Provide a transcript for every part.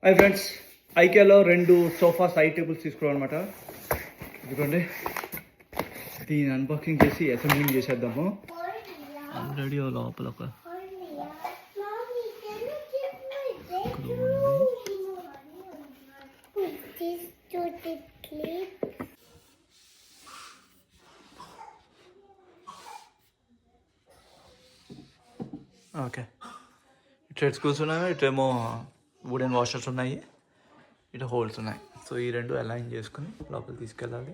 Hi friends, ఐకియాలో 2 sofa side tables తీసుకున్నాం అనమాట. ఎందుకంటే దీన్ని అన్బాక్సింగ్ చేసి అసెంబ్లింగ్ చేసేద్దాము. ఆల్రెడీ లోపల ఒక ఓకే ఇటు సైడ్ స్క్రూస్ ఉన్నాయి, ఇటేమో వుడెన్ వాషర్స్ ఉన్నాయి, ఇటు హోల్స్ ఉన్నాయి. సో ఈ 2 అలైన్ చేసుకుని లోపల తీసుకెళ్ళాలి.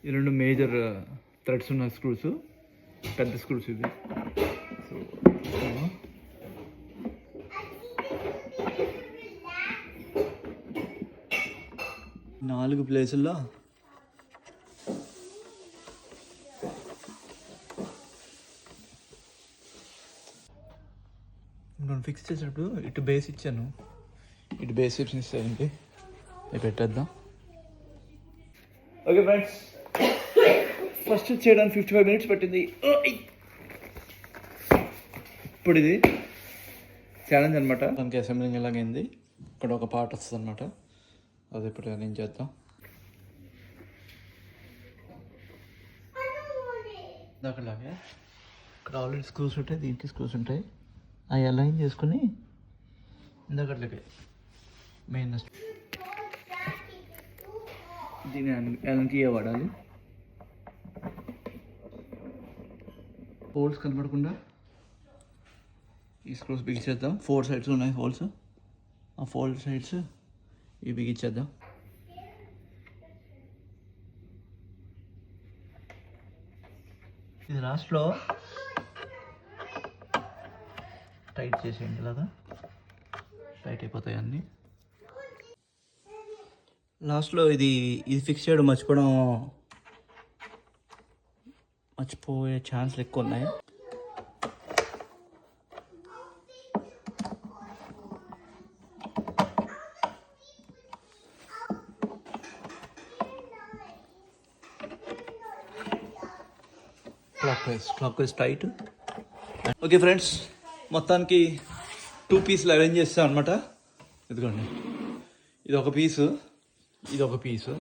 ఈ 2 మేజర్ థ్రెడ్స్ ఉన్న స్క్రూస్, పెద్ద స్క్రూస్ ఇది. సో 4 ప్లేసుల్లో నేను ఫిక్స్ చేసేటప్పుడు ఇటు బేస్ ఇచ్చాను, ఇటు బేస్ ఇచ్చేయండి, ఇది పెట్టేద్దాం. ఓకే ఫ్రెండ్స్, ఫస్ట్ చేయడానికి 55 minutes పట్టింది. ఇప్పుడు ఇది ఛాలెంజ్ అనమాట. దానికి అసెంబ్లింగ్ ఎలాగైంది, ఇక్కడ ఒక పార్ట్ వస్తుంది అనమాట, అది ఇప్పుడు అరేంజ్ చేద్దాం. అక్కడలాగే ఇక్కడ ఆల్రెడీ స్క్రూస్ ఉంటాయి, దీనికి స్క్రూస్ ఉంటాయి, అవి అలైన్ చేసుకుని ఇందాకట్లకి మెయిన్ దీన్ని ఎలంకి వాడాలి. హోల్స్ కనపడకుండా ఈ స్క్రూస్ బిగించేద్దాం. 4 sides ఉన్నాయి హోల్స్, ఆ 4 sides ఇవి బిగించేద్దాం. ఇది లాస్ట్లో టైట్ చేసేయండి, ఇలాగా టైట్ అయిపోతాయి అన్నీ. లాస్ట్లో ఇది ఫిక్స్ చేయడం మర్చిపోయే ఛాన్స్లు ఎక్కువ ఉన్నాయి. Clock wise tight. Okay friends, మొత్తానికి 2 పీసులు అరేంజ్ చేస్తాం అనమాట. ఇదిగోండి, ఇది ఒక పీసు, ఇది ఒక పీసు.